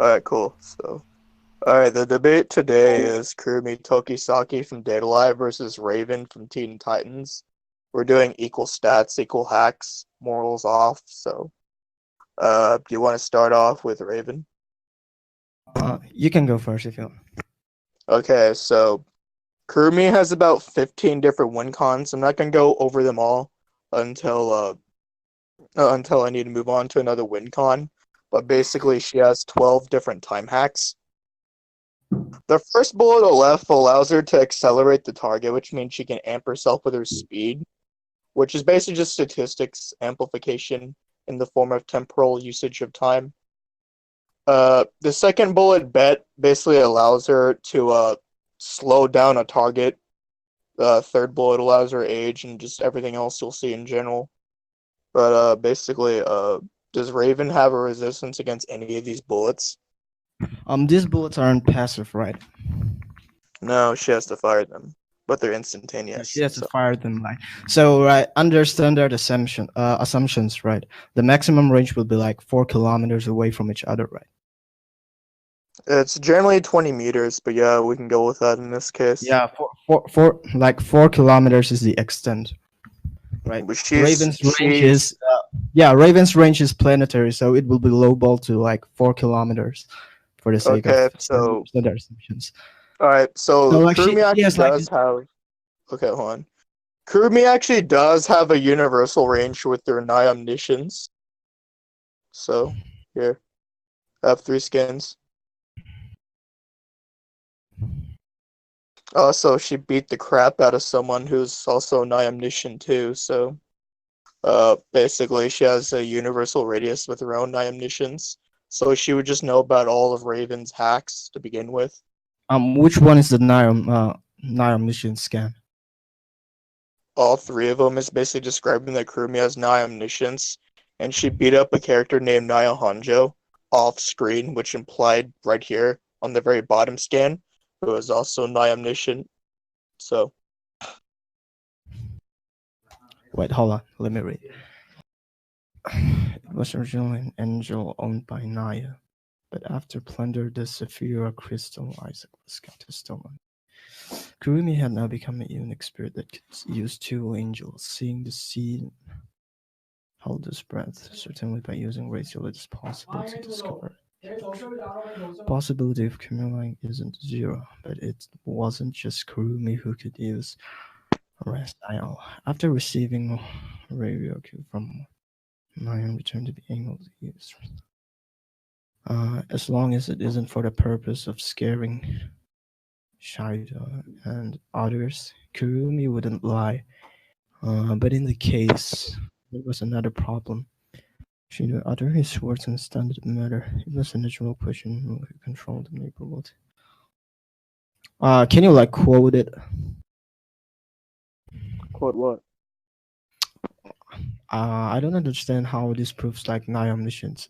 Alright, cool. Alright, the debate today is Kurumi Tokisaki from Data Live versus Raven from Teen Titans. We're doing equal stats, equal hacks, morals off. Do you want to start off with Raven? You can go first if you want. Okay, so Kurumi has about 15 different win cons. I'm not gonna go over them all until until I need to move on to another win con. But basically, she has 12 different time hacks. The first bullet on the left allows her to accelerate the target, which means she can amp herself with her speed, which is basically just statistics amplification in the form of temporal usage of time. The second bullet bet basically allows her to slow down a target. The third bullet allows her age and just everything else you'll see in general. But basically, does Raven have a resistance against any of these bullets? These bullets aren't passive, right? No, she has to fire them, but they're Yeah, she instantaneous. has to So fire them, right? So, right, under standard assumptions, right? The maximum range will be like 4 kilometers away from each other, right? it's generally 20 meters, but yeah, we can go with that in this case. Yeah, like 4 kilometers is the extent, right? But Raven's range she's is, yeah, Raven's range is planetary, so it will be lowball to like 4 kilometers for the sake of okay. standard assumptions. All right. So, So like, Kurumi she actually has like does have. Okay, hold on. Kurumi actually does have a universal range with their nigh omniscience. So here, I have three skins. Also, she beat the crap out of someone who's also nigh omniscient too. So, basically, she has a universal radius with her own nigh omniscience. So she would just know about all of Raven's hacks to begin with. which one is the Niram mission scan? All three of them is basically describing that Kurumi has nigh omniscience, and she beat up a character named Naya Honjo off screen, which implied right here on the very bottom scan, who is also nigh omniscient. So, Wait, hold on. Let me read. It was originally an angel owned by Naya, but after plunder the Sapphira crystal, Isaac was kept stolen. Kurumi had now become a unique spirit that could use two angels, seeing the seed hold its breath. Certainly by using ratio it is possible to discover. Possibility of accumulating isn't zero, but it wasn't just Kurumi who could use Rastiel. After receiving Ryoku from Nyan returned to be able to use. As long as it isn't for the purpose of scaring Shaido and others, Kurumi wouldn't lie. But in the case, there was another problem. She knew utter his words and standard matter. It was a natural question who controlled the neighborhood. Can you like quote it? quote what? I don't understand how this proves like nigh omniscience.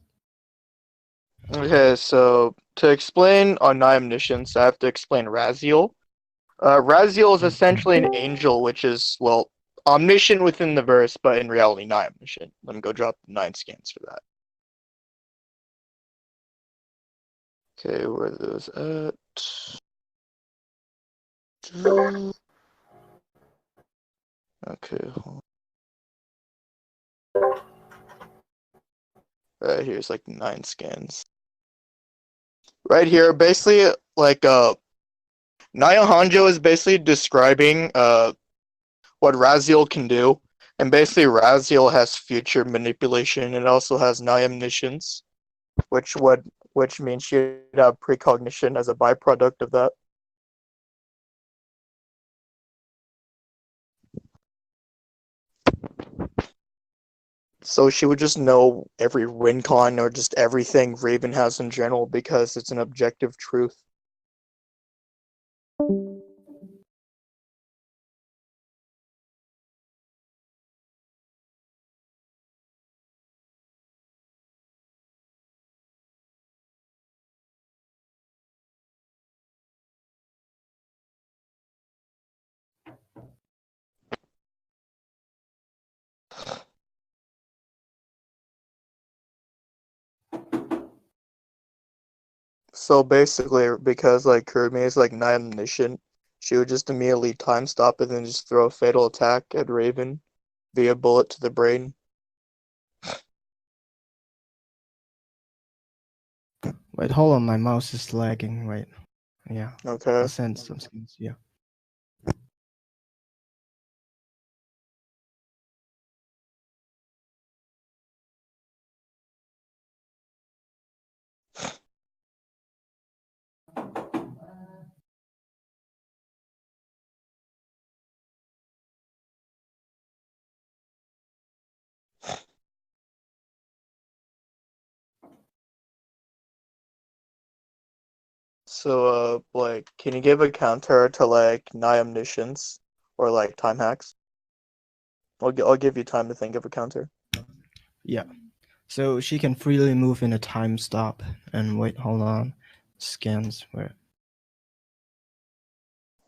Okay, so to explain on nigh omniscience, I have to explain Raziel. Raziel is essentially an angel, which is, well, omniscient within the verse, but in reality, nigh omniscient. Let me go drop 9 scans for that. Okay, where are those at? Okay, right here's like 9 scans. Right here, basically, like, Naya Hanjo is basically describing, what Raziel can do. And basically, Raziel has future manipulation. It also has nigh omniscience, which means she'd have precognition as a byproduct of that. So she would just know every win con or just everything Raven has in general because it's an objective truth. So basically, because like Kurumi is like not omniscient, she would just immediately time stop and then just throw a fatal attack at Raven via bullet to the brain. Wait, hold on, my mouse is lagging. Wait, yeah, I'll Okay. send some skins. Yeah. So like, can you give a counter to like nigh omniscience or like time hacks? I'll give you time to think of a counter. Yeah. So she can freely move in a time stop. And wait, hold on. Scans where?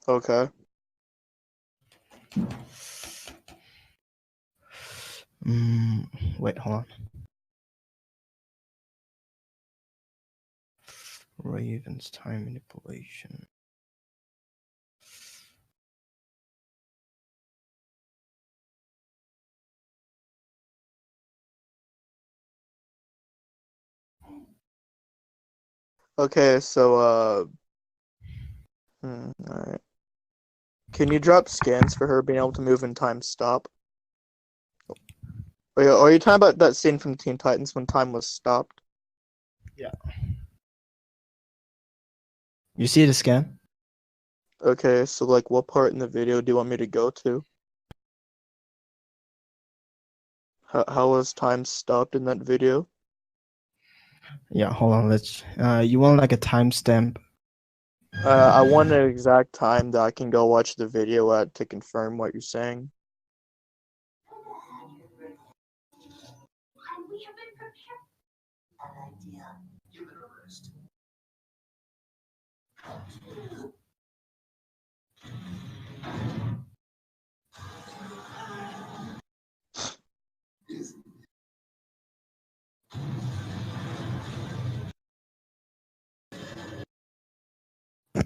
Okay. Wait, hold on. Raven's time manipulation. Okay, so all right. Can you drop scans for her being able to move in time stop? Are you talking about that scene from Teen Titans when time was stopped? Yeah. You see the scan? Okay, so like what part in the video do you want me to go to? How was time stopped in that video? Yeah, hold on. Let's. You want like a timestamp? I want an exact time that I can go watch the video at to confirm what you're saying.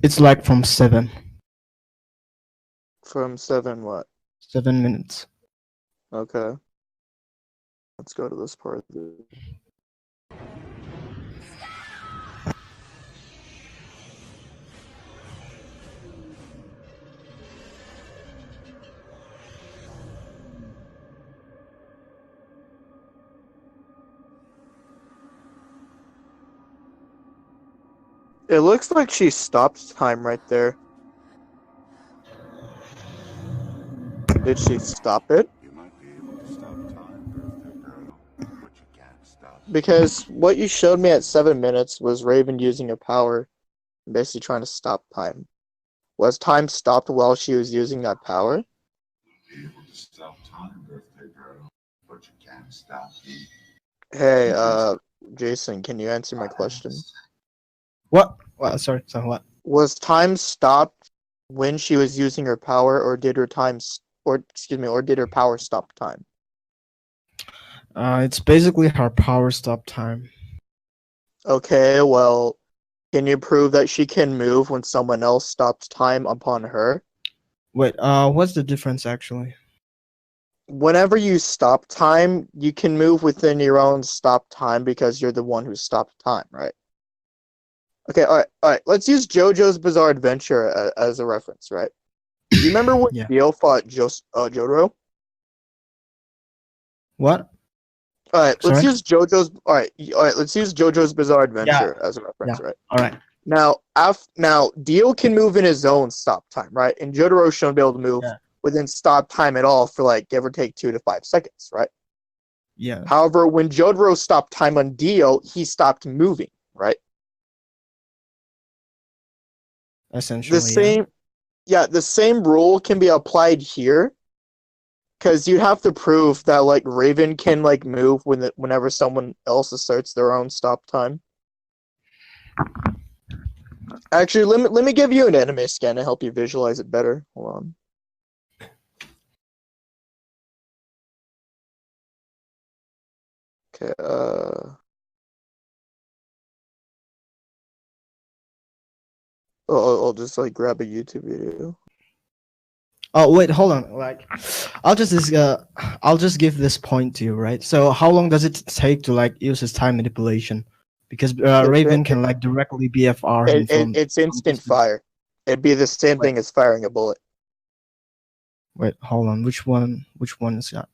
It's like from 7. From 7 what? 7 minutes. Okay. Let's go to this part. It looks like she stopped time right there. Did she stop it? You might be able to stop time, birthday girl, but you can't stop me. Because what you showed me at 7 minutes was Raven using her power, basically trying to stop time. Was time stopped while she was using that power? Be able to stop time, birthday girl, but you can't stop me. Hey, Jason, can you answer my question? What? What? Sorry. So what? Was time stopped when she was using her power, or did or did her power stop time? It's basically her power stop time. Okay, well, can you prove that she can move when someone else stops time upon her? Wait. What's the difference actually? Whenever you stop time, you can move within your own stop time because you're the one who stopped time, right? Okay, all right. Let's use JoJo's Bizarre Adventure as a reference, right? Do you remember when Yeah. Dio fought Jotaro? What? All right, let's Sorry. use JoJo's. All right. Let's use JoJo's Bizarre Yeah. Adventure as a reference, Yeah. right? All right. Now Dio can move in his own stop time, right? And Jotaro shouldn't be able to move Yeah. within stop time at all for like give or take 2 to 5 seconds, right? Yeah. However, when Jotaro stopped time on Dio, he stopped moving, right? The Essentially, yeah. same, yeah, the same rule can be applied here because you have to prove that like Raven can like move whenever someone else asserts their own stop time. Actually, let me give you an anime scan to help you visualize it better. Hold on. Okay. I'll just like grab a YouTube video. Oh wait, hold on. Like, I'll just give this point to you, right? So how long does it take to like use his time manipulation? Because It's Raven can like directly BFR him it's from instant distance. fire. It'd be the same Wait, thing as firing a bullet. wait, hold on. Which one? Which one is that?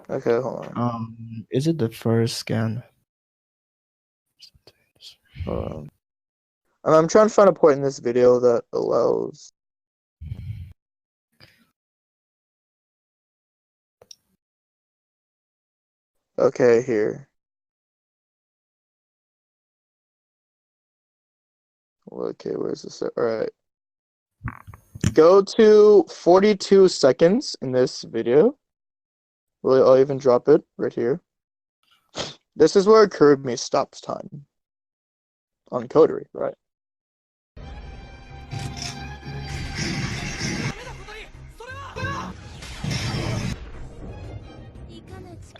Okay, hold on. Is it the first scan? I'm trying to find a point in this video that allows. Okay, here. Okay, where's this? All right. Go to 42 seconds in this video. Well, I'll even drop it right here. This is where Kurumi stops time on Coterie, right?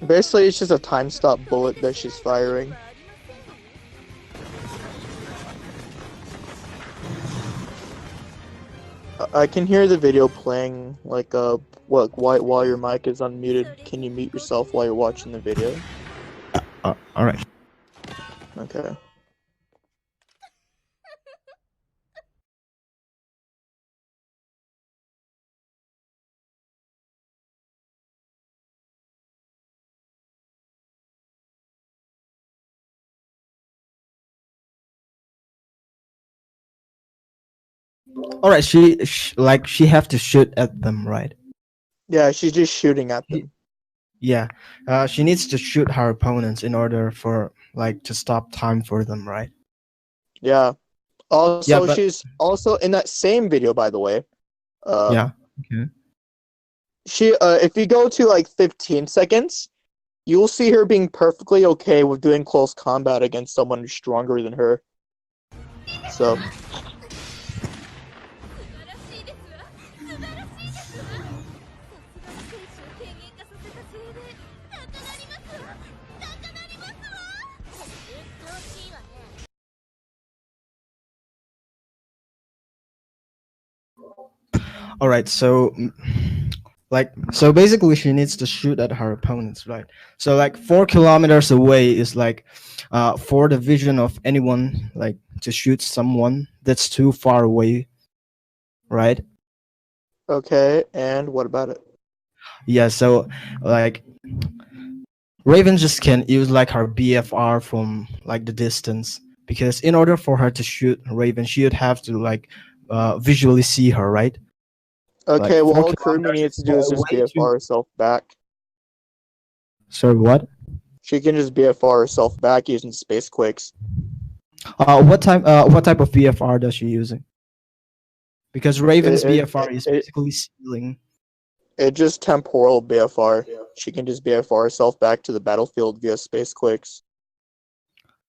Basically, it's just a time stop bullet that she's firing. I can hear the video playing, like, while your mic is unmuted. Can you mute yourself while you're watching the video? Alright. Okay. Alright, she have to shoot at them, right? Yeah, she's just shooting at them. Yeah. She needs to shoot her opponents in order for like to stop time for them, right? Yeah. Also, Yeah, but she's also in that same video, by the way. yeah. Okay. She if you go to like 15 seconds, you'll see her being perfectly okay with doing close combat against someone who's stronger than her. So All right, so so basically she needs to shoot at her opponents, right? So like 4 kilometers away is like for the vision of anyone like to shoot someone that's too far away, right? okay, and what about it? Yeah, so like Raven just can use like her BFR from like the distance, because in order for her to shoot Raven, she would have to like visually see her, right? Okay, Like well 4 all Kurumi kilometers needs to do is just way too. BFR herself back. Sorry, what? She can just BFR herself back using space quakes. What type of BFR does she using? Because Raven's BFR is basically sealing. It just temporal BFR. She can just BFR herself back to the battlefield via space quakes.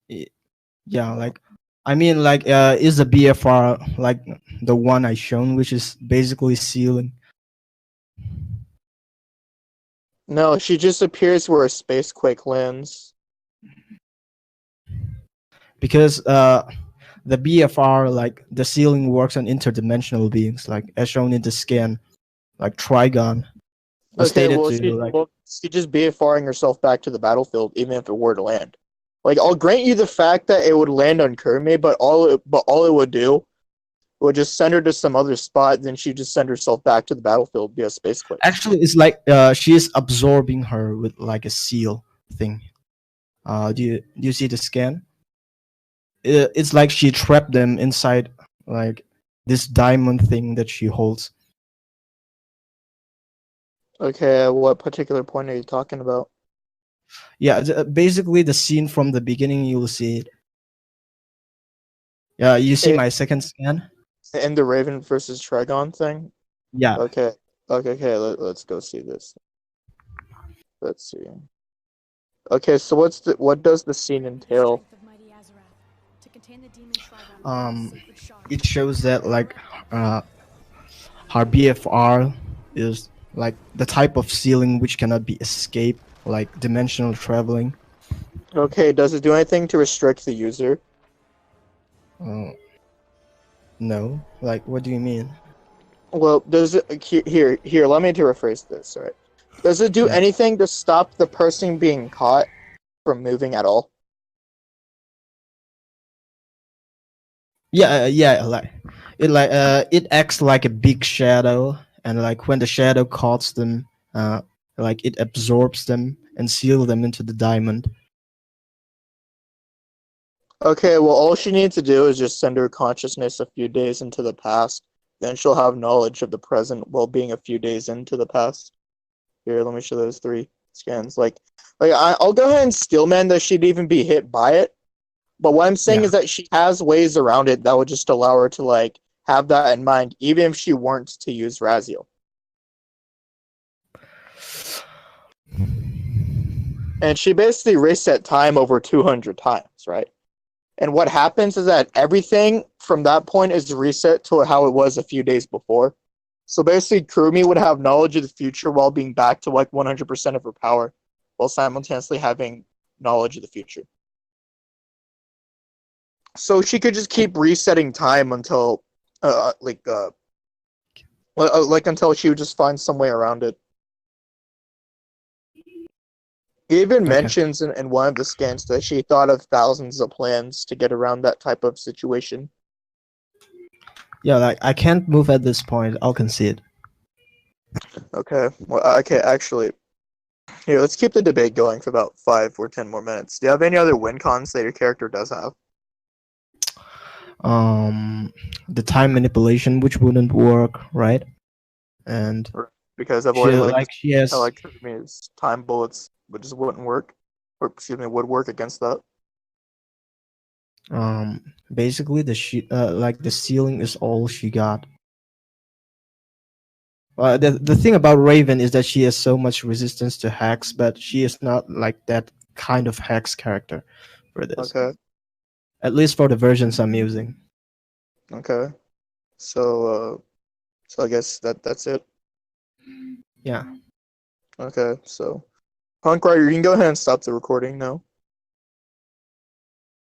Yeah, like I mean, like is the BFR like the one I shown, which is basically sealing? No, she just appears where a space quake lands. Because the BFR, like the sealing, works on interdimensional beings, like as shown in the scan, like Trigon was Okay, stated well, to like. she's just BFRing herself back to the battlefield, even if it were to land. Like, I'll grant you the fact that it would land on Kurumi, but all it would do would just send her to some other spot. Then she'd just send herself back to the battlefield via space quake. Actually, it's like she is absorbing her with like a seal thing. Do you see the scan? It's like she trapped them inside like this diamond thing that she holds. Okay, what particular point are you talking about? Yeah, basically the scene from the beginning, you'll see it. Yeah, you see my second scan? In the Raven versus Trigon thing? Yeah. Okay. Let's go see this. Let's see. Okay, so what does the scene entail? It shows that like her BFR is like the type of sealing which cannot be escaped, like dimensional traveling. Okay, does it do anything to restrict the user? Uh, no. Like, what do you mean? Well, does it here? Let me to rephrase this. All right. Does it do Yeah. anything to stop the person being caught from moving at all? Yeah. It acts like a big shadow, and like when the shadow caught them, like it absorbs them and seals them into the diamond. Okay, well, all she needs to do is just send her consciousness a few days into the past. Then she'll have knowledge of the present while being a few days into the past. Here, let me show those 3 scans. I'll go ahead and steelman that she'd even be hit by it. But what I'm saying Yeah. is that she has ways around it that would just allow her to have that in mind, even if she weren't to use Raziel. And she basically reset time over 200 times, right? And what happens is that everything from that point is reset to how it was a few days before. So basically, Kurumi would have knowledge of the future while being back to 100% of her power, while simultaneously having knowledge of the future. So she could just keep resetting time until, until she would just find some way around it. He even Okay. mentions in one of the scans that she thought of thousands of plans to get around that type of situation. Yeah, like I can't move at this point. I'll concede. Okay, well, okay, actually, here, let's keep the debate going for about 5 or 10 more minutes. Do you have any other win cons that your character does have? The time manipulation, which wouldn't work, right? And Because I've she already like she has Kurumi's time bullets, which just wouldn't work, or excuse me, would work against that. basically the ceiling is all she got. The thing about Raven is that she has so much resistance to hacks, but she is not like that kind of hacks character for this. Okay, At least for the versions I'm using. okay. So I guess that's it. Yeah. Okay, so Punk Rider, you can go ahead and stop the recording now.